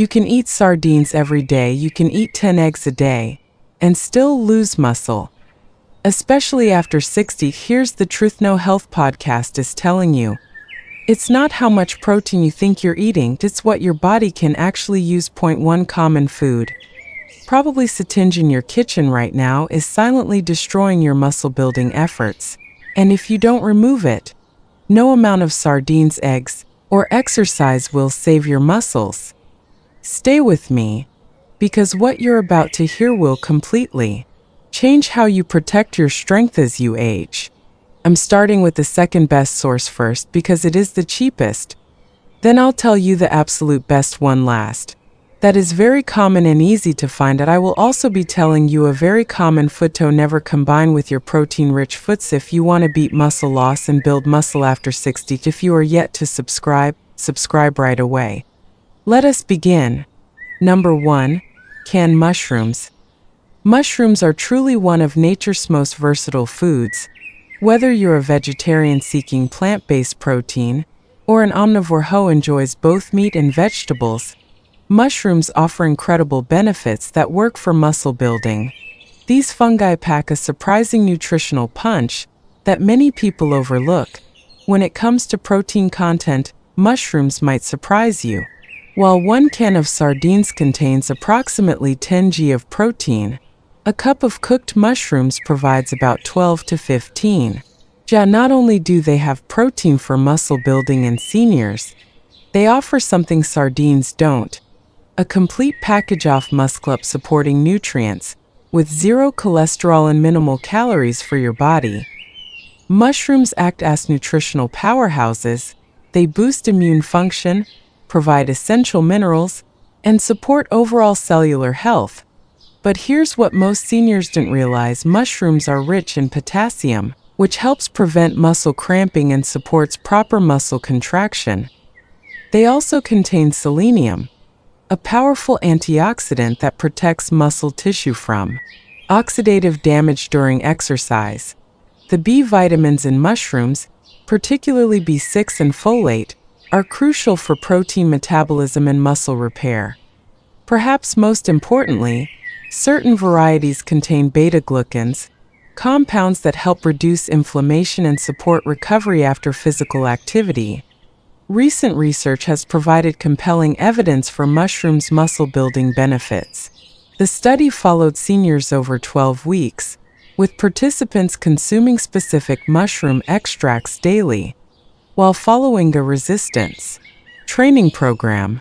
You can eat sardines every day, you can eat 10 eggs a day, and still lose muscle. Especially after 60, here's the truth No Health podcast is telling you. It's not how much protein you think you're eating, it's what your body can actually use. Point 1. Common food. Probably sitting in your kitchen right now is silently destroying your muscle building efforts. And if you don't remove it, no amount of sardines, eggs, or exercise will save your muscles. Stay with me, because what you're about to hear will completely change how you protect your strength as you age. I'm starting with the second best source first because it is the cheapest. Then I'll tell you the absolute best one last. That is very common and easy to find. I will also be telling you a very common food to never combine with your protein-rich foods if you want to beat muscle loss and build muscle after 60. If you are yet to subscribe right away. Let us begin. Number 1. Canned mushrooms. Mushrooms are truly one of nature's most versatile foods. Whether you're a vegetarian seeking plant-based protein, or an omnivore who enjoys both meat and vegetables, mushrooms offer incredible benefits that work for muscle building. These fungi pack a surprising nutritional punch that many people overlook. When it comes to protein content, mushrooms might surprise you. While 1 can of sardines contains approximately 10 g of protein, a cup of cooked mushrooms provides about 12 to 15 g. Not only do they have protein for muscle building in seniors, they offer something sardines don't: a complete package of muscle supporting nutrients with zero cholesterol and minimal calories for your body. Mushrooms act as nutritional powerhouses. They boost immune function, provide essential minerals, and support overall cellular health. But here's what most seniors don't realize: mushrooms are rich in potassium, which helps prevent muscle cramping and supports proper muscle contraction. They also contain selenium, a powerful antioxidant that protects muscle tissue from oxidative damage during exercise. The B vitamins in mushrooms, particularly B6 and folate, are crucial for protein metabolism and muscle repair. Perhaps most importantly, certain varieties contain beta-glucans, compounds that help reduce inflammation and support recovery after physical activity. Recent research has provided compelling evidence for mushrooms' muscle-building benefits. The study followed seniors over 12 weeks, with participants consuming specific mushroom extracts daily, while following a resistance training program.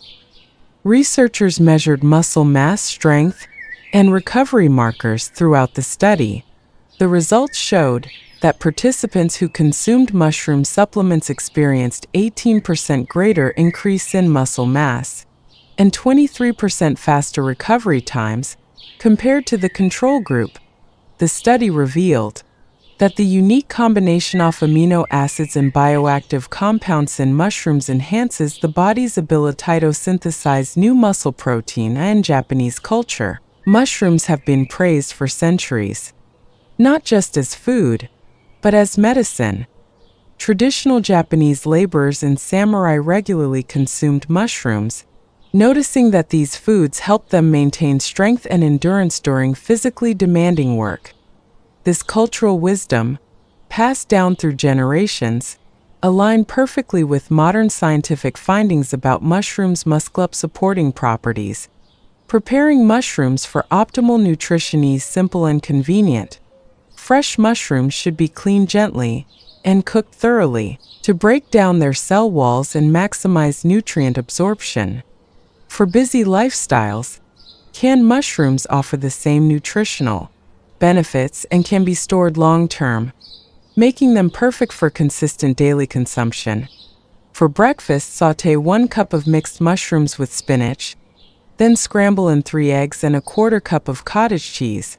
Researchers measured muscle mass, strength, and recovery markers throughout the study. The results showed that participants who consumed mushroom supplements experienced 18% greater increase in muscle mass and 23% faster recovery times compared to the control group. The study revealed that the unique combination of amino acids and bioactive compounds in mushrooms enhances the body's ability to synthesize new muscle protein. In Japanese culture, mushrooms have been praised for centuries, not just as food, but as medicine. Traditional Japanese laborers and samurai regularly consumed mushrooms, noticing that these foods helped them maintain strength and endurance during physically demanding work. This cultural wisdom, passed down through generations, align perfectly with modern scientific findings about mushrooms' muscle-supporting properties. Preparing mushrooms for optimal nutrition is simple and convenient. Fresh mushrooms should be cleaned gently and cooked thoroughly to break down their cell walls and maximize nutrient absorption. For busy lifestyles, canned mushrooms offer the same nutritional benefits and can be stored long-term, making them perfect for consistent daily consumption. For breakfast, sauté 1 cup of mixed mushrooms with spinach, then scramble in 3 eggs and a 1/4 cup of cottage cheese.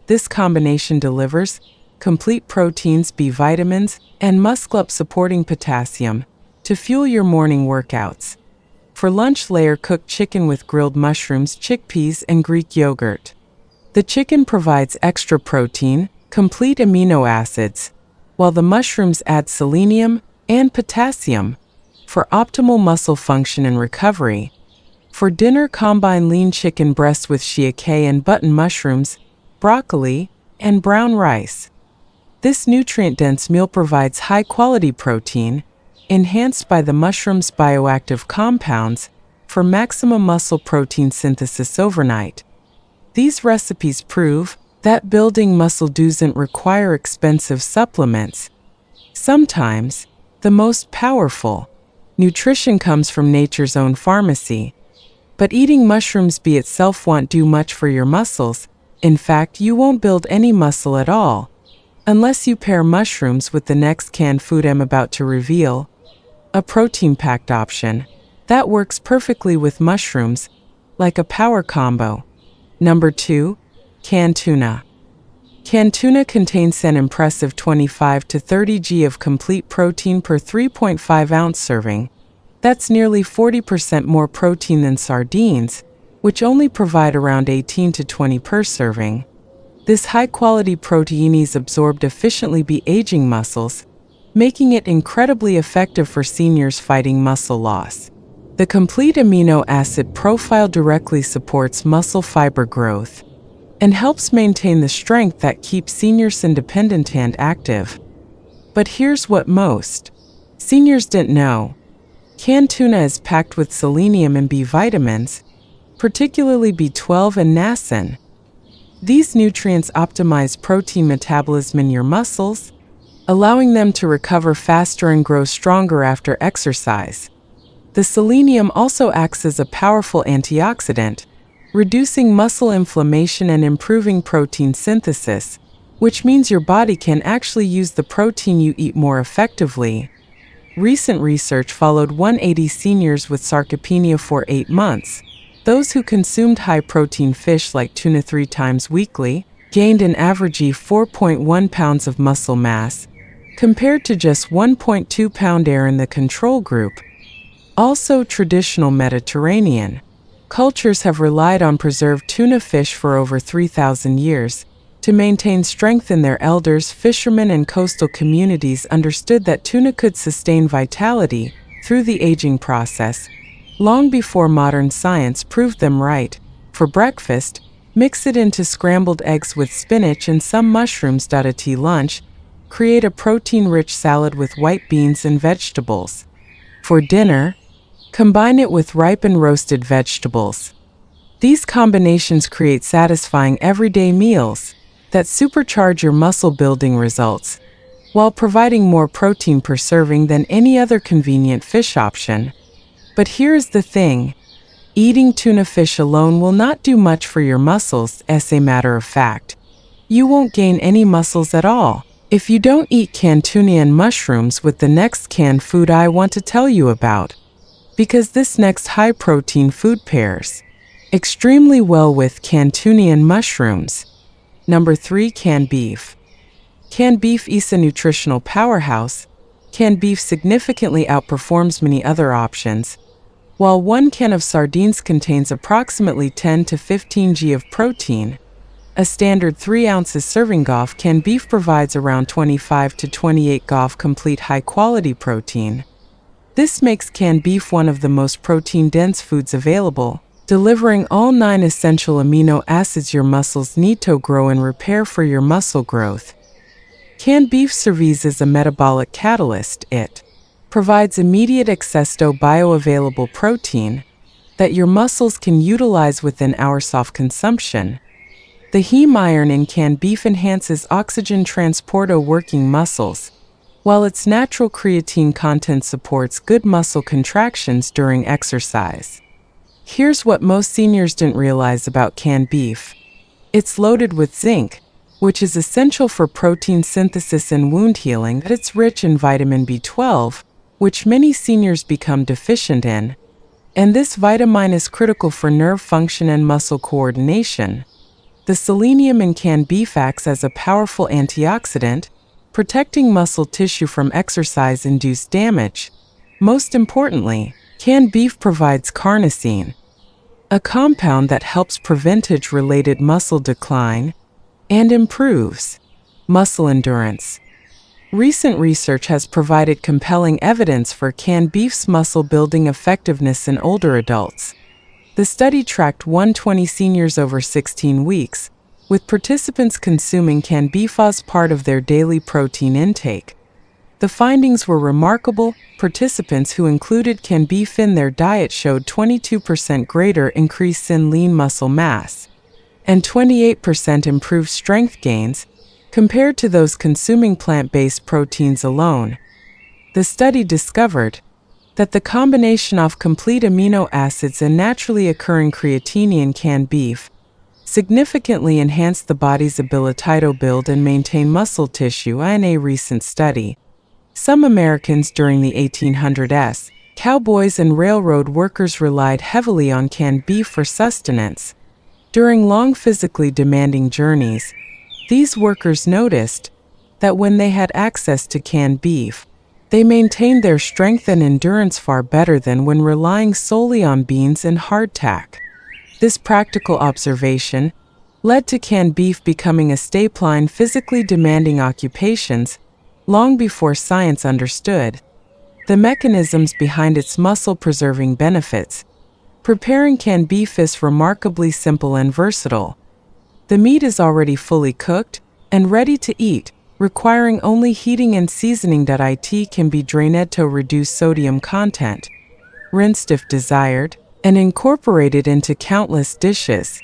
This combination delivers complete proteins, B vitamins, and muscle-supporting potassium to fuel your morning workouts. For lunch, layer cooked chicken with grilled mushrooms, chickpeas, and Greek yogurt. The chicken provides extra protein, complete amino acids, while the mushrooms add selenium and potassium for optimal muscle function and recovery. For dinner, combine lean chicken breast with shiitake and button mushrooms, broccoli, and brown rice. This nutrient-dense meal provides high-quality protein, enhanced by the mushroom's bioactive compounds, for maximum muscle protein synthesis overnight. These recipes prove that building muscle doesn't require expensive supplements. Sometimes, the most powerful nutrition comes from nature's own pharmacy. But eating mushrooms by itself won't do much for your muscles. In fact, you won't build any muscle at all, unless you pair mushrooms with the next canned food I'm about to reveal, a protein-packed option that works perfectly with mushrooms, like a power combo. Number 2. Canned tuna. Canned tuna contains an impressive 25 to 30 g of complete protein per 3.5-ounce serving. That's nearly 40% more protein than sardines, which only provide around 18 to 20 per serving. This high-quality protein is absorbed efficiently by aging muscles, making it incredibly effective for seniors fighting muscle loss. The complete amino acid profile directly supports muscle fiber growth and helps maintain the strength that keeps seniors independent and active. But here's what most seniors didn't know. Canned tuna is packed with selenium and B vitamins, particularly B12 and niacin. These nutrients optimize protein metabolism in your muscles, allowing them to recover faster and grow stronger after exercise. The selenium also acts as a powerful antioxidant, reducing muscle inflammation and improving protein synthesis, which means your body can actually use the protein you eat more effectively. Recent research followed 180 seniors with sarcopenia for 8 months. Those who consumed high-protein fish like tuna 3 times weekly gained an average of 4.1 pounds of muscle mass, compared to just 1.2 pound in the control group. Also, traditional Mediterranean cultures have relied on preserved tuna fish for over 3,000 years. To maintain strength in their elders, fishermen and coastal communities understood that tuna could sustain vitality through the aging process, long before modern science proved them right. For breakfast, mix it into scrambled eggs with spinach and some mushrooms. At lunch, create a protein-rich salad with white beans and vegetables. For dinner, combine it with ripened roasted vegetables. These combinations create satisfying everyday meals that supercharge your muscle-building results, while providing more protein per serving than any other convenient fish option. But here's the thing. Eating tuna fish alone will not do much for your muscles. As a matter of fact, you won't gain any muscles at all if you don't eat canned tuna and mushrooms with the next canned food I want to tell you about. Because this next high-protein food pairs extremely well with canned tuna and mushrooms. Number 3. Canned beef. Canned beef is a nutritional powerhouse. Canned beef significantly outperforms many other options. While 1 can of sardines contains approximately 10 to 15 g of protein, a standard 3 ounces serving of canned beef provides around 25 to 28 g of complete high-quality protein. This makes canned beef one of the most protein-dense foods available, delivering all 9 essential amino acids your muscles need to grow and repair for your muscle growth. Canned beef serves as a metabolic catalyst. It provides immediate access to bioavailable protein that your muscles can utilize within hours of consumption. The heme iron in canned beef enhances oxygen transport to working muscles, while its natural creatine content supports good muscle contractions during exercise. Here's what most seniors didn't realize about canned beef. It's loaded with zinc, which is essential for protein synthesis and wound healing. It's rich in vitamin B12, which many seniors become deficient in, and this vitamin is critical for nerve function and muscle coordination. The selenium in canned beef acts as a powerful antioxidant, protecting muscle tissue from exercise-induced damage. Most importantly, canned beef provides carnosine, a compound that helps prevent age-related muscle decline and improves muscle endurance. Recent research has provided compelling evidence for canned beef's muscle-building effectiveness in older adults. The study tracked 120 seniors over 16 weeks, with participants consuming canned beef as part of their daily protein intake. The findings were remarkable. Participants who included canned beef in their diet showed 22% greater increase in lean muscle mass and 28% improved strength gains compared to those consuming plant-based proteins alone. The study discovered that the combination of complete amino acids and naturally occurring creatine in canned beef significantly enhanced the body's ability to build and maintain muscle tissue. In a recent study, some Americans during the 1800s, cowboys and railroad workers relied heavily on canned beef for sustenance. During long physically demanding journeys, these workers noticed that when they had access to canned beef, they maintained their strength and endurance far better than when relying solely on beans and hardtack. This practical observation led to canned beef becoming a staple in physically demanding occupations long before science understood the mechanisms behind its muscle-preserving benefits. Preparing canned beef is remarkably simple and versatile. The meat is already fully cooked and ready to eat, requiring only heating and seasoning. It can be drained to reduce sodium content, rinsed if desired, and incorporated into countless dishes.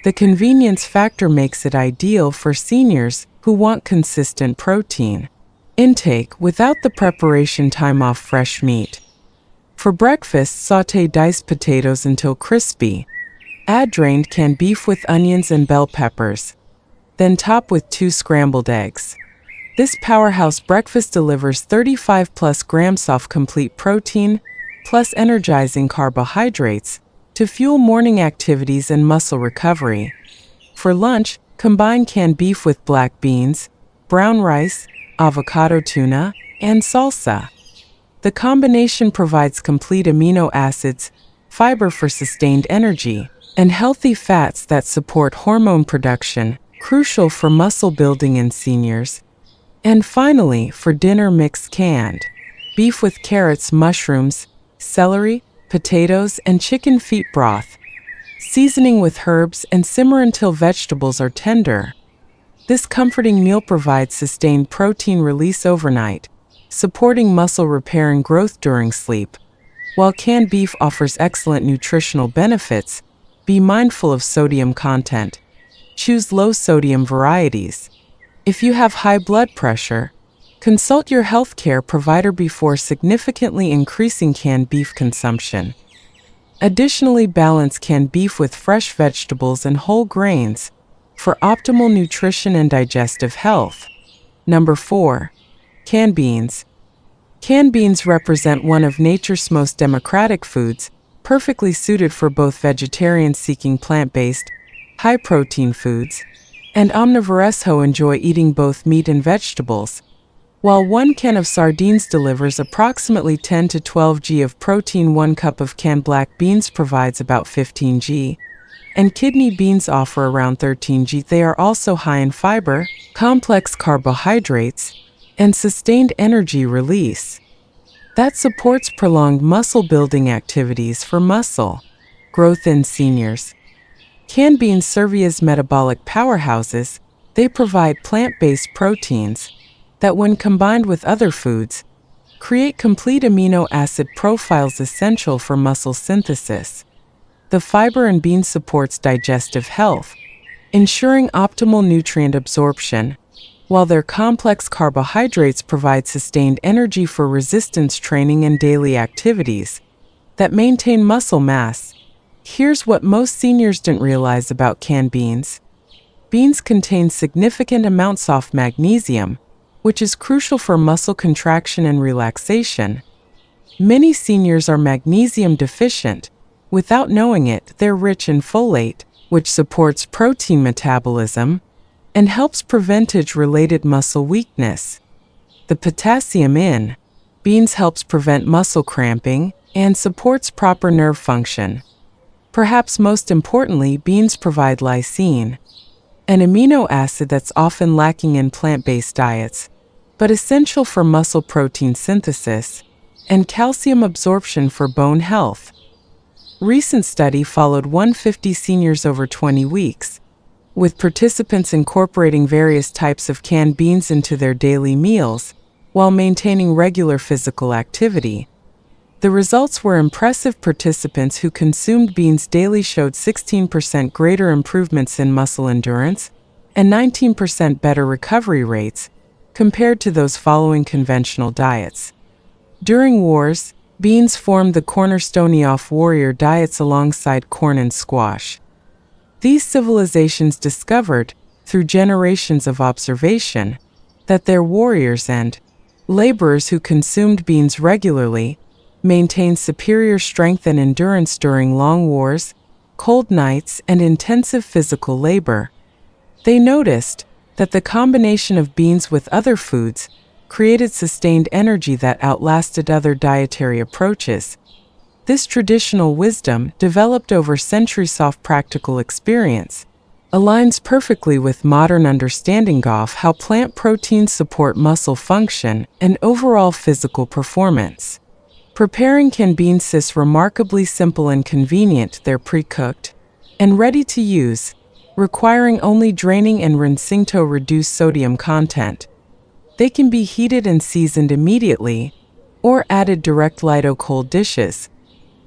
The convenience factor makes it ideal for seniors who want consistent protein intake without the preparation time of fresh meat. For breakfast, sauté diced potatoes until crispy. Add drained canned beef with onions and bell peppers. Then top with 2 scrambled eggs. This powerhouse breakfast delivers 35+ grams of complete protein, plus energizing carbohydrates, to fuel morning activities and muscle recovery. For lunch, combine canned beef with black beans, brown rice, avocado tuna, and salsa. The combination provides complete amino acids, fiber for sustained energy, and healthy fats that support hormone production, crucial for muscle building in seniors. And finally, for dinner, mix canned beef with carrots, mushrooms, celery, potatoes, and chicken feet broth, seasoning with herbs, and simmer until vegetables are tender. This comforting meal provides sustained protein release overnight, supporting muscle repair and growth during sleep. While canned beef offers excellent nutritional benefits, be mindful of sodium content. Choose low-sodium varieties. If you have high blood pressure, consult your healthcare provider before significantly increasing canned beef consumption. Additionally, balance canned beef with fresh vegetables and whole grains for optimal nutrition and digestive health. Number 4. Canned beans. Canned beans represent one of nature's most democratic foods, perfectly suited for both vegetarians seeking plant-based, high-protein foods, and omnivores who enjoy eating both meat and vegetables. While 1 can of sardines delivers approximately 10 to 12 g of protein, 1 cup of canned black beans provides about 15 g, and kidney beans offer around 13 g. They are also high in fiber, complex carbohydrates, and sustained energy release that supports prolonged muscle-building activities for muscle growth in seniors. Canned beans serve as metabolic powerhouses. They provide plant-based proteins that, when combined with other foods, create complete amino acid profiles essential for muscle synthesis. The fiber in beans supports digestive health, ensuring optimal nutrient absorption, while their complex carbohydrates provide sustained energy for resistance training and daily activities that maintain muscle mass. Here's what most seniors didn't realize about canned beans. Beans contain significant amounts of magnesium, which is crucial for muscle contraction and relaxation. Many seniors are magnesium deficient. Without knowing it, they're rich in folate, which supports protein metabolism and helps prevent age-related muscle weakness. The potassium in beans helps prevent muscle cramping and supports proper nerve function. Perhaps most importantly, beans provide lysine, an amino acid that's often lacking in plant-based diets, but essential for muscle protein synthesis and calcium absorption for bone health. recent study followed 150 seniors over 20 weeks, with participants incorporating various types of canned beans into their daily meals while maintaining regular physical activity. The results were impressive. Participants who consumed beans daily showed 16% greater improvements in muscle endurance and 19% better recovery rates compared to those following conventional diets. During wars, beans formed the cornerstone of warrior diets alongside corn and squash. These civilizations discovered, through generations of observation, that their warriors and laborers who consumed beans regularly maintained superior strength and endurance during long wars, cold nights, and intensive physical labor. They noticed that the combination of beans with other foods created sustained energy that outlasted other dietary approaches. This traditional wisdom, developed over centuries of practical experience, aligns perfectly with modern understanding of how plant proteins support muscle function and overall physical performance. Preparing canned beans is remarkably simple and convenient. They're pre-cooked and ready to use, requiring only draining and rinsing to reduce sodium content. They can be heated and seasoned immediately, or added direct to cold dishes.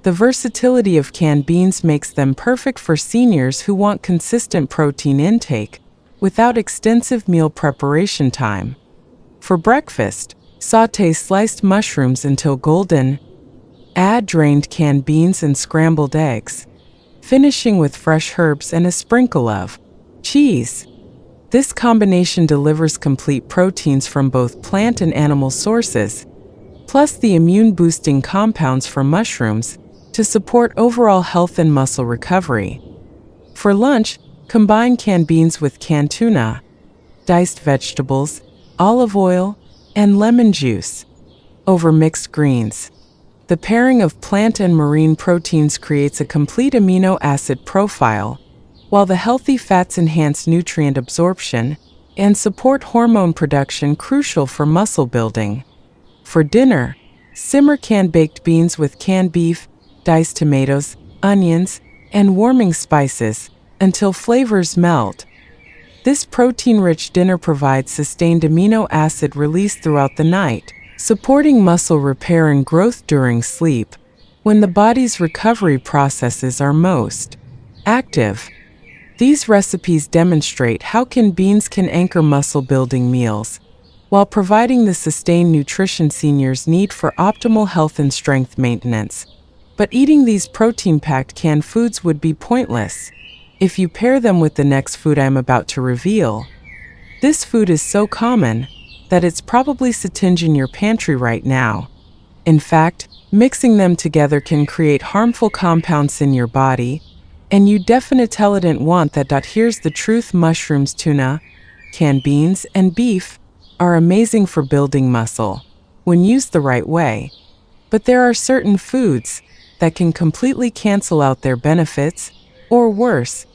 The versatility of canned beans makes them perfect for seniors who want consistent protein intake without extensive meal preparation time. For breakfast, sauté sliced mushrooms until golden. Add drained canned beans and scrambled eggs, finishing with fresh herbs and a sprinkle of cheese. This combination delivers complete proteins from both plant and animal sources, plus the immune-boosting compounds from mushrooms to support overall health and muscle recovery. For lunch, combine canned beans with canned tuna, diced vegetables, olive oil, and lemon juice over mixed greens. The pairing of plant and marine proteins creates a complete amino acid profile, while the healthy fats enhance nutrient absorption and support hormone production crucial for muscle building. For dinner, simmer canned baked beans with canned beef, diced tomatoes, onions, and warming spices until flavors melt. This protein-rich dinner provides sustained amino acid release throughout the night, supporting muscle repair and growth during sleep, when the body's recovery processes are most active. These recipes demonstrate how canned beans can anchor muscle-building meals, while providing the sustained nutrition seniors need for optimal health and strength maintenance. But eating these protein-packed canned foods would be pointless if you pair them with the next food I'm about to reveal. This food is so common that it's probably sitting in your pantry right now. In fact, mixing them together can create harmful compounds in your body, and you definitely didn't want that. Here's the truth: mushrooms, tuna, canned beans, and beef are amazing for building muscle when used the right way. But there are certain foods that can completely cancel out their benefits, or worse,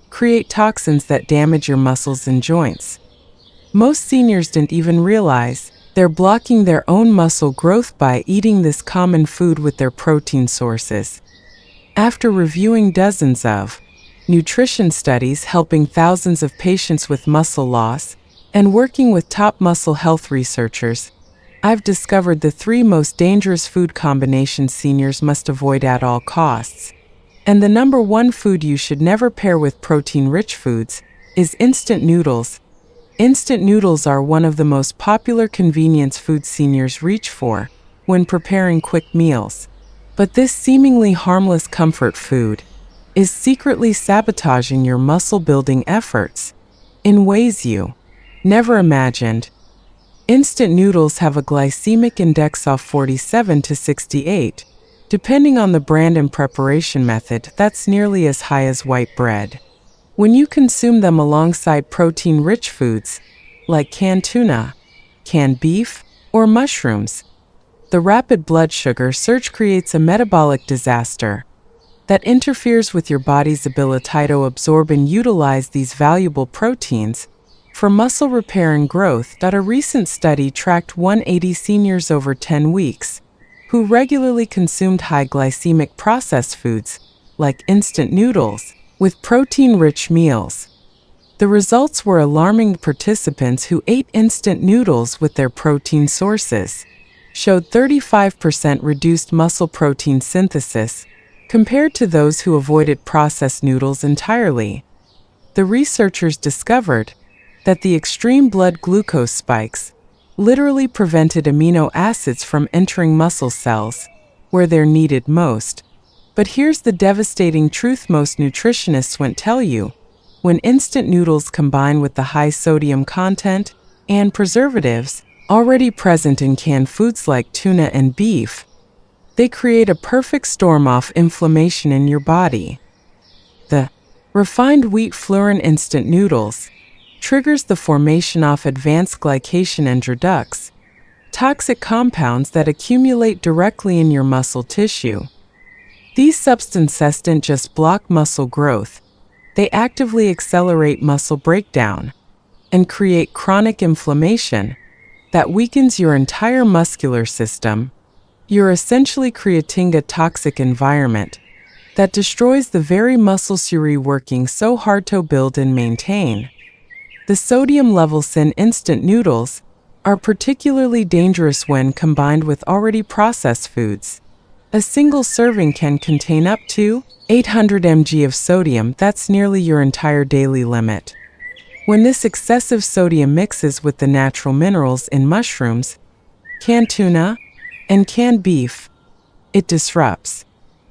create toxins that damage your muscles and joints. Most seniors didn't even realize they're blocking their own muscle growth by eating this common food with their protein sources. After reviewing dozens of nutrition studies helping thousands of patients with muscle loss and working with top muscle health researchers, I've discovered the 3 most dangerous food combinations seniors must avoid at all costs. And the number 1 food you should never pair with protein-rich foods is instant noodles. Instant noodles are one of the most popular convenience foods seniors reach for when preparing quick meals. But this seemingly harmless comfort food is secretly sabotaging your muscle-building efforts in ways you never imagined. Instant noodles have a glycemic index of 47 to 68, depending on the brand and preparation method. That's nearly as high as white bread. When you consume them alongside protein-rich foods, like canned tuna, canned beef, or mushrooms, the rapid blood sugar surge creates a metabolic disaster that interferes with your body's ability to absorb and utilize these valuable proteins for muscle repair and growth. A recent study tracked 180 seniors over 10 weeks who regularly consumed high glycemic processed foods like instant noodles, with protein-rich meals. The results were alarming. Participants who ate instant noodles with their protein sources showed 35% reduced muscle protein synthesis compared to those who avoided processed noodles entirely. The researchers discovered that the extreme blood glucose spikes literally prevented amino acids from entering muscle cells, where they're needed most. But here's the devastating truth most nutritionists won't tell you. When instant noodles combine with the high sodium content and preservatives already present in canned foods like tuna and beef, they create a perfect storm of inflammation in your body. The refined wheat flour in instant noodles triggers the formation of advanced glycation endoducts, toxic compounds that accumulate directly in your muscle tissue. These substances don't just block muscle growth, they actively accelerate muscle breakdown and create chronic inflammation that weakens your entire muscular system. You're essentially creating a toxic environment that destroys the very muscles you're working so hard to build and maintain. The sodium levels in instant noodles are particularly dangerous when combined with already processed foods. A single serving can contain up to 800 mg of sodium. That's nearly your entire daily limit. When this excessive sodium mixes with the natural minerals in mushrooms, canned tuna, and canned beef, it disrupts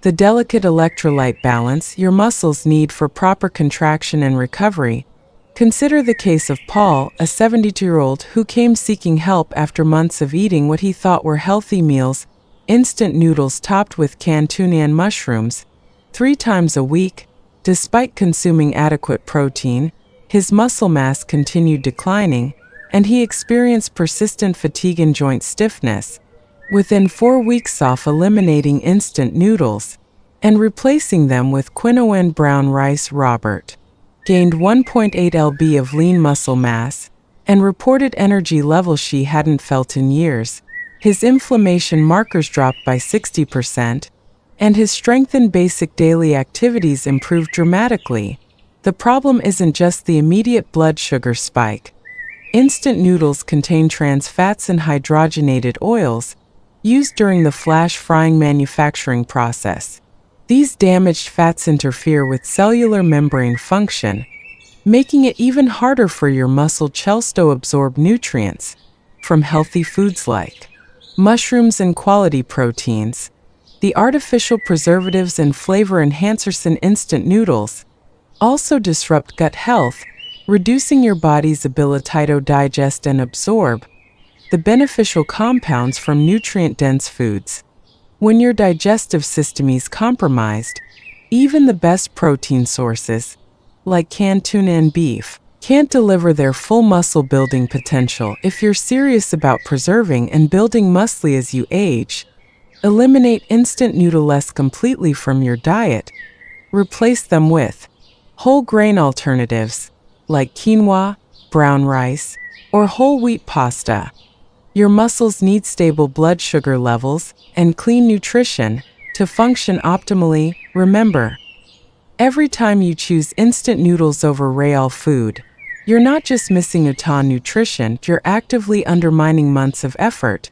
the delicate electrolyte balance your muscles need for proper contraction and recovery. Consider the case of Paul, a 72-year-old who came seeking help after months of eating what he thought were healthy meals, instant noodles topped with canned tuna and mushrooms, 3 times a week. Despite consuming adequate protein, his muscle mass continued declining, and he experienced persistent fatigue and joint stiffness. Within 4 weeks of eliminating instant noodles and replacing them with quinoa and brown rice, Robert gained 1.8 lb of lean muscle mass and reported energy levels she hadn't felt in years. His inflammation markers dropped by 60%, and his strength in basic daily activities improved dramatically. The problem isn't just the immediate blood sugar spike. Instant noodles contain trans fats and hydrogenated oils used during the flash frying manufacturing process. These damaged fats interfere with cellular membrane function, making it even harder for your muscle cells to absorb nutrients from healthy foods like mushrooms and quality proteins. The artificial preservatives and flavor enhancers in instant noodles also disrupt gut health, reducing your body's ability to digest and absorb the beneficial compounds from nutrient-dense foods. When your digestive system is compromised, even the best protein sources, like canned tuna and beef, can't deliver their full muscle-building potential. If you're serious about preserving and building muscle as you age, eliminate instant noodles completely from your diet. Replace them with whole grain alternatives, like quinoa, brown rice, or whole wheat pasta. Your muscles need stable blood sugar levels and clean nutrition to function optimally. Remember, every time you choose instant noodles over real food, you're not just missing a ton of nutrition, you're actively undermining months of effort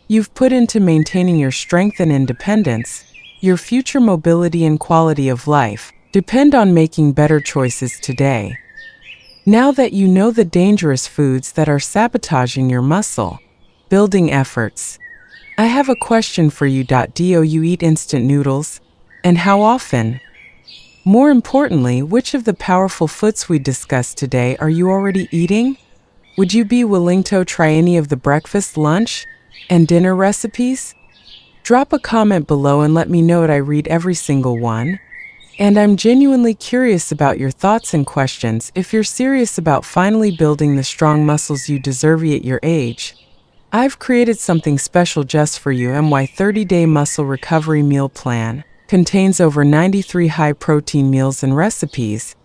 you've put into maintaining your strength and independence. Your future mobility and quality of life depend on making better choices today. Now that you know the dangerous foods that are sabotaging your muscle building efforts, I have a question for you. Do you eat instant noodles? And how often? More importantly, which of the powerful foods we discussed today are you already eating? Would you be willing to try any of the breakfast, lunch, and dinner recipes? Drop a comment below and let me know. I read every single one, and I'm genuinely curious about your thoughts and questions. If you're serious about finally building the strong muscles you deserve at your age, I've created something special just for you. My 30-day muscle recovery meal plan contains over 93 high-protein meals and recipes,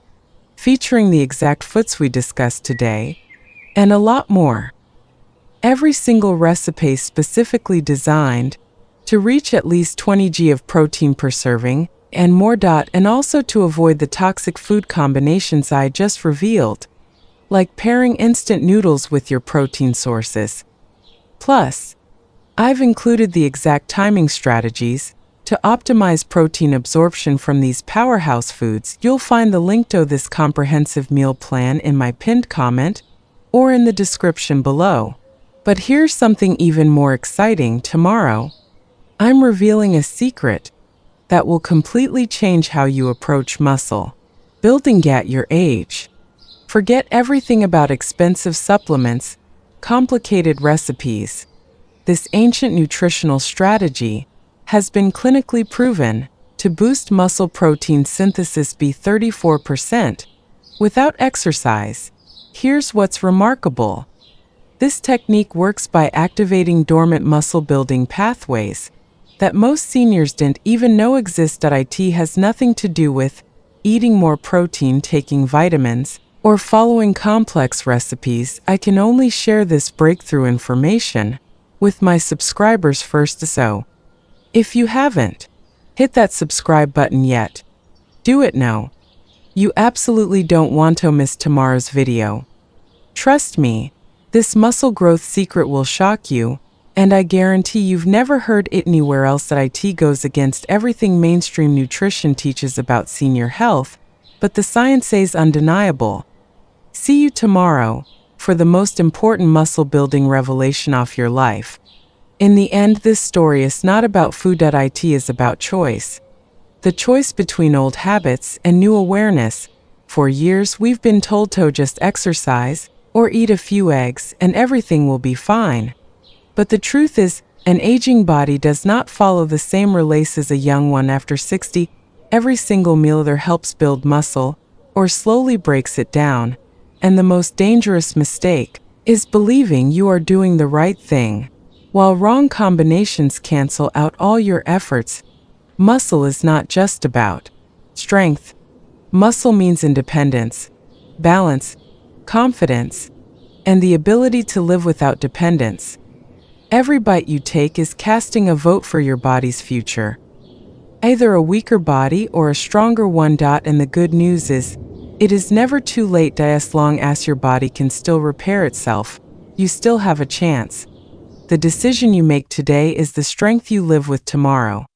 featuring the exact foods we discussed today, and a lot more. Every single recipe is specifically designed to reach at least 20 g of protein per serving, and more. And also to avoid the toxic food combinations I just revealed, like pairing instant noodles with your protein sources. Plus, I've included the exact timing strategies to optimize protein absorption from these powerhouse foods. You'll find the link to this comprehensive meal plan in my pinned comment or in the description below. But here's something even more exciting. Tomorrow, I'm revealing a secret that will completely change how you approach muscle building at your age. Forget everything about expensive supplements, complicated recipes. This ancient nutritional strategy has been clinically proven to boost muscle protein synthesis by 34% without exercise. Here's what's remarkable. This technique works by activating dormant muscle-building pathways that most seniors didn't even know exist. It has nothing to do with eating more protein, taking vitamins, or following complex recipes. I can only share this breakthrough information with my subscribers first. So, if you haven't hit that subscribe button yet, do it now. You absolutely don't want to miss tomorrow's video. Trust me, this muscle growth secret will shock you, and I guarantee you've never heard it anywhere else. It goes against everything mainstream nutrition teaches about senior health, but the science is undeniable. See you tomorrow for the most important muscle building revelation of your life. In the end, this story is not about food. It is about choice. The choice between old habits and new awareness. For years, we've been told to just exercise or eat a few eggs and everything will be fine. But the truth is, an aging body does not follow the same race as a young one after 60. Every single meal either helps build muscle or slowly breaks it down. And the most dangerous mistake is believing you are doing the right thing, while wrong combinations cancel out all your efforts. Muscle is not just about strength. Muscle means independence, balance, confidence, and the ability to live without dependence. Every bite you take is casting a vote for your body's future. Either a weaker body or a stronger one. And the good news is, it is never too late. As long as your body can still repair itself, you still have a chance. The decision you make today is the strength you live with tomorrow.